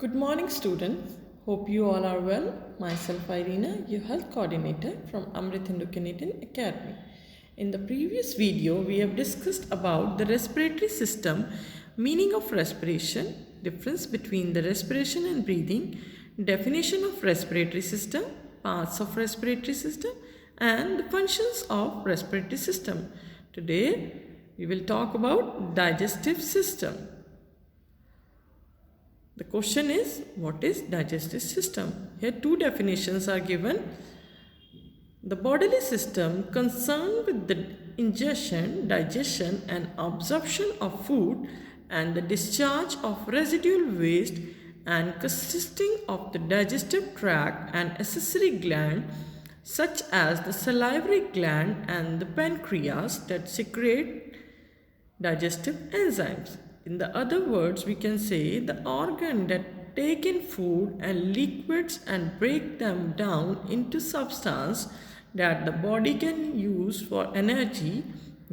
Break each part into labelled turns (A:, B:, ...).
A: Good morning, students. Hope you all are well. Myself, Irina, your health coordinator from Amrit INDO Canadian Academy. In the previous video, we have discussed about the respiratory system, meaning of respiration, difference between the respiration and breathing, definition of respiratory system, parts of respiratory system, and the functions of respiratory system. Today, we will talk about digestive system. The question is, what is digestive system? Here two definitions are given. The bodily system concerned with the ingestion, digestion and absorption of food and the discharge of residual waste and consisting of the digestive tract and accessory gland such as the salivary gland and the pancreas that secrete digestive enzymes. In the other words, we can say the organ that take in food and liquids and break them down into substance that the body can use for energy,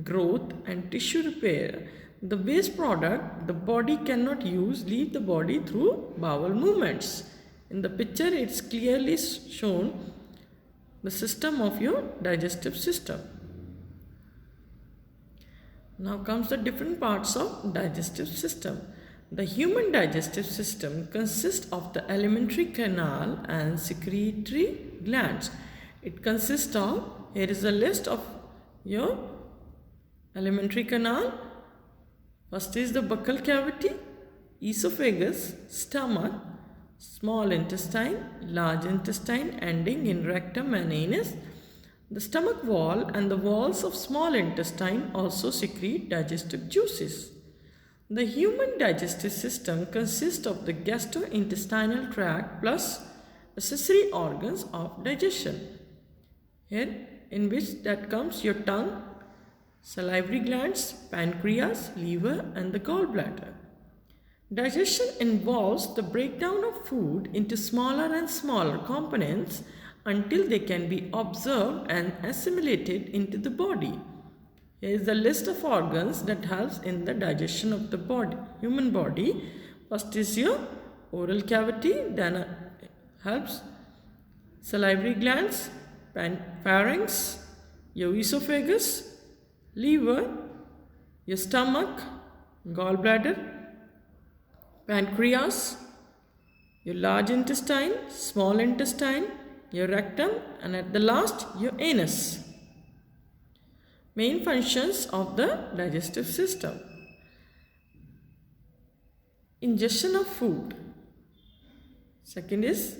A: growth and tissue repair. The waste product the body cannot use leave the body through bowel movements. In the picture, it's clearly shown the system of your digestive system. Now comes the different parts of digestive system. The human digestive system consists of the alimentary canal and secretory glands. It consists of, here is a list of your alimentary canal. First is the buccal cavity, esophagus, stomach, small intestine, large intestine ending in rectum and anus. The stomach wall and the walls of small intestine also secrete digestive juices. The human digestive system consists of the gastrointestinal tract plus accessory organs of digestion. Here, in which that comes your tongue, salivary glands, pancreas, liver and the gallbladder. Digestion involves the breakdown of food into smaller and smaller components until they can be absorbed and assimilated into the body. Here is the list of organs that helps in the digestion of the body, human body. First is your oral cavity, then helps salivary glands, pharynx, your esophagus, liver, your stomach, gallbladder, pancreas, your large intestine, small intestine, your rectum and at the last your anus. Main functions of the digestive system. Ingestion of food. Second is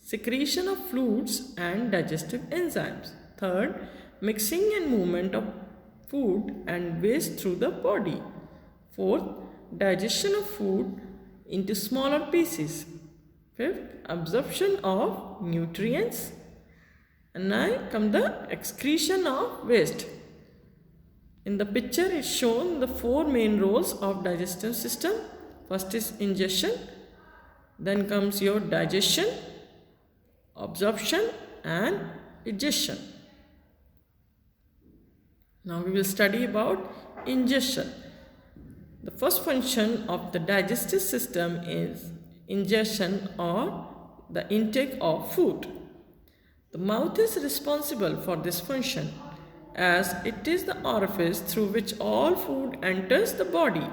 A: secretion of fluids and digestive enzymes. Third, mixing and movement of food and waste through the body. Fourth, digestion of food into smaller pieces. Fifth, absorption of nutrients. And now come the excretion of waste. In the picture is shown the four main roles of digestive system. First is ingestion, then comes your digestion, absorption and egestion. Now we will study about ingestion. The first function of the digestive system is ingestion or the intake of food. The mouth is responsible for this function as it is the orifice through which all food enters the body.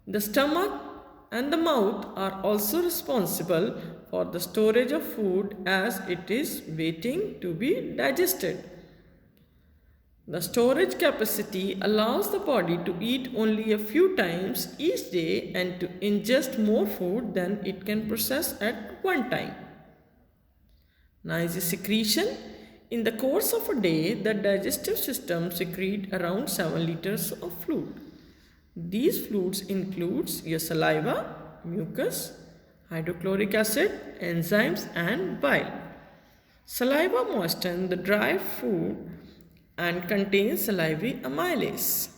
A: The stomach and the mouth are also responsible for the storage of food as it is waiting to be digested. The storage capacity allows the body to eat only a few times each day and to ingest more food than it can process at one time. Now is the secretion. In the course of a day, the digestive system secretes around 7 liters of fluid. These fluids include your saliva, mucus, hydrochloric acid, enzymes and bile. Saliva moistens the dry food and contains salivary amylase,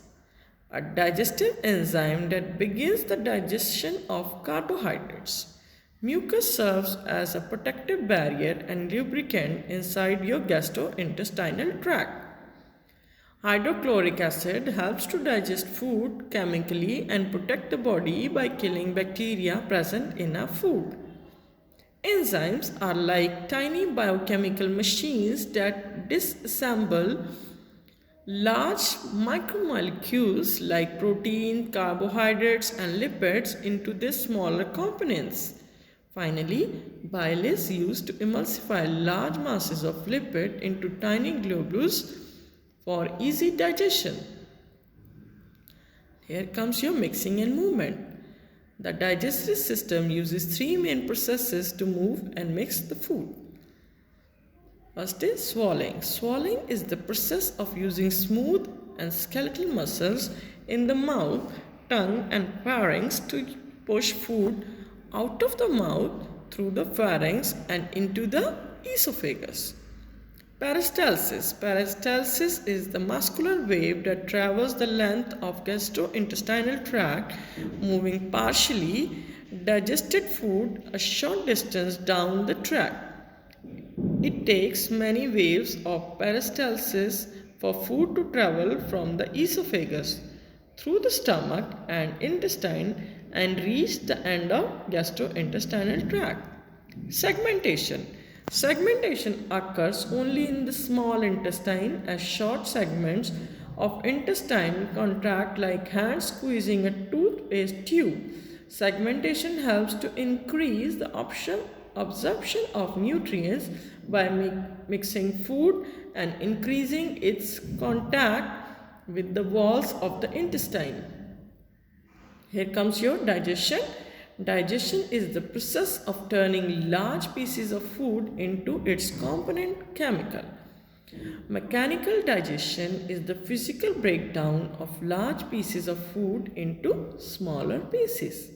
A: a digestive enzyme that begins the digestion of carbohydrates. Mucus serves as a protective barrier and lubricant inside your gastrointestinal tract. Hydrochloric acid helps to digest food chemically and protect the body by killing bacteria present in our food. Enzymes are like tiny biochemical machines that disassemble large micromolecules like protein, carbohydrates, and lipids into their smaller components. Finally, bile is used to emulsify large masses of lipid into tiny globules for easy digestion. Here comes your mixing and movement. The digestive system uses three main processes to move and mix the food. First is swallowing. Swallowing is the process of using smooth and skeletal muscles in the mouth, tongue, and pharynx to push food out of the mouth through the pharynx and into the esophagus. Peristalsis. Peristalsis is the muscular wave that travels the length of gastrointestinal tract, moving partially digested food a short distance down the tract. It takes many waves of peristalsis for food to travel from the esophagus through the stomach and intestine and reach the end of gastrointestinal tract. Segmentation. Segmentation occurs only in the small intestine as short segments of intestine contract like hands squeezing a toothpaste tube. Segmentation helps to increase the absorption of nutrients by mixing food and increasing its contact with the walls of the intestine. Here comes your digestion. Digestion is the process of turning large pieces of food into its component chemical. Mechanical digestion is the physical breakdown of large pieces of food into smaller pieces.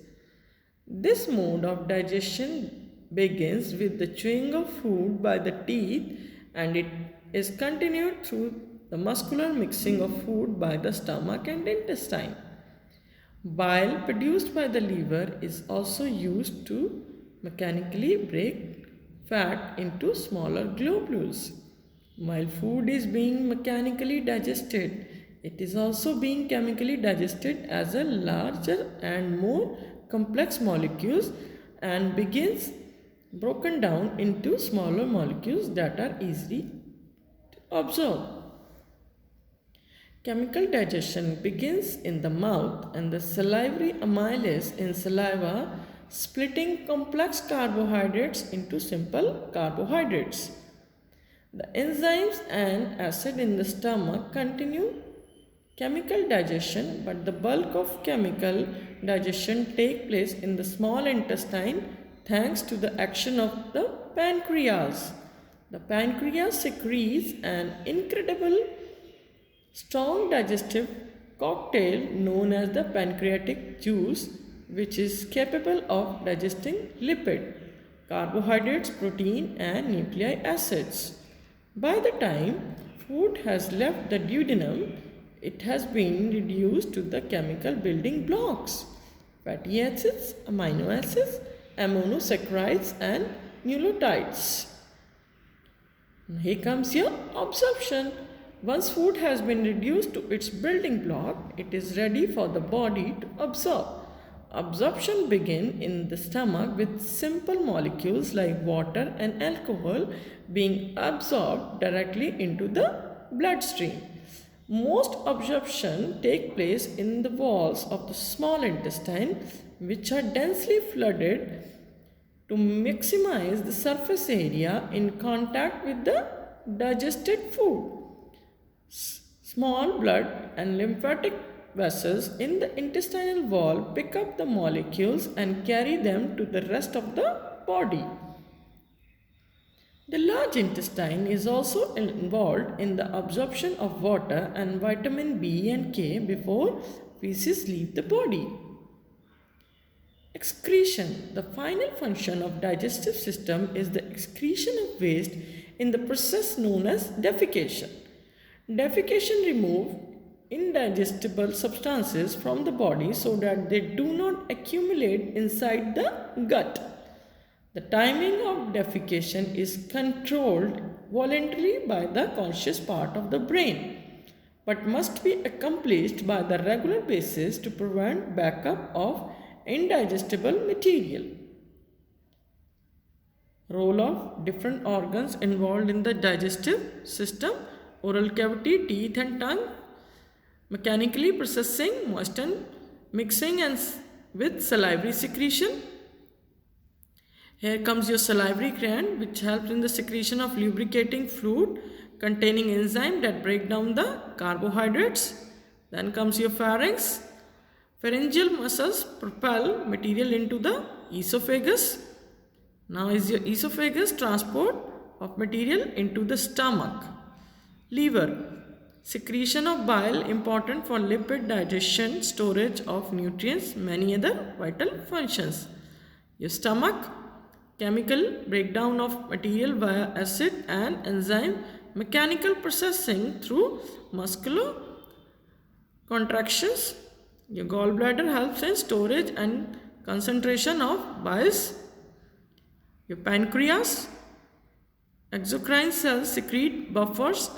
A: This mode of digestion begins with the chewing of food by the teeth and it is continued through the muscular mixing of food by the stomach and intestine. Bile produced by the liver is also used to mechanically break fat into smaller globules. While food is being mechanically digested, it is also being chemically digested as a larger and more complex molecules and begins broken down into smaller molecules that are easily absorbed. Chemical digestion begins in the mouth and the salivary amylase in saliva splitting complex carbohydrates into simple carbohydrates. The enzymes and acid in the stomach continue chemical digestion, but the bulk of chemical digestion take place in the small intestine thanks to the action of the pancreas. The pancreas secretes an incredible strong digestive cocktail known as the pancreatic juice, which is capable of digesting lipid, carbohydrates, protein, and nucleic acids. By the time food has left the duodenum, it has been reduced to the chemical building blocks: fatty acids, amino acids, monosaccharides, and nucleotides. Here comes your absorption. Once food has been reduced to its building block, it is ready for the body to absorb. Absorption begins in the stomach with simple molecules like water and alcohol being absorbed directly into the bloodstream. Most absorption take place in the walls of the small intestine, which are densely flooded to maximize the surface area in contact with the digested food. Small blood and lymphatic vessels in the intestinal wall pick up the molecules and carry them to the rest of the body. The large intestine is also involved in the absorption of water and vitamin B and K before feces leave the body. Excretion. The final function of digestive system is the excretion of waste in the process known as defecation. Defecation removes indigestible substances from the body so that they do not accumulate inside the gut. The timing of defecation is controlled voluntarily by the conscious part of the brain. but must be accomplished by the regular basis to prevent backup of indigestible material. Role of different organs involved in the digestive system: oral cavity, teeth and tongue, mechanically processing, moisten, mixing and with salivary secretion. Here comes your salivary gland, which helps in the secretion of lubricating fluid containing enzyme that break down the carbohydrates. Then comes your pharynx. Pharyngeal muscles propel material into the esophagus. Now is your esophagus transport of material into the stomach. Liver. Secretion of bile important for lipid digestion, storage of nutrients, many other vital functions. Your stomach. Chemical breakdown of material via acid and enzyme, mechanical processing through muscular contractions. Your gallbladder helps in storage and concentration of bile. Your pancreas, exocrine cells secrete buffers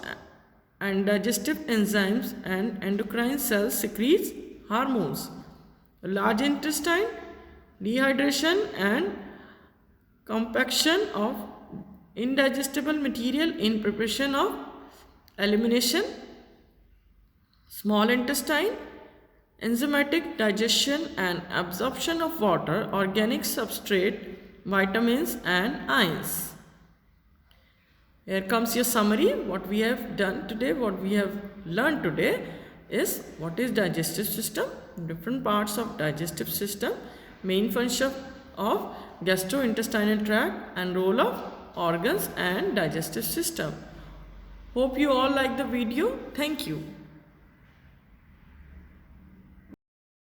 A: and digestive enzymes, and endocrine cells secretes hormones. The large intestine, dehydration and compaction of indigestible material in preparation of elimination. Small intestine, enzymatic digestion and absorption of water, organic substrate, vitamins and ions. Here comes your summary. What we have done today, what we have learned today is what is digestive system, different parts of digestive system, main function of gastrointestinal tract and role of organs and digestive system. Hope you all like the video. Thank you.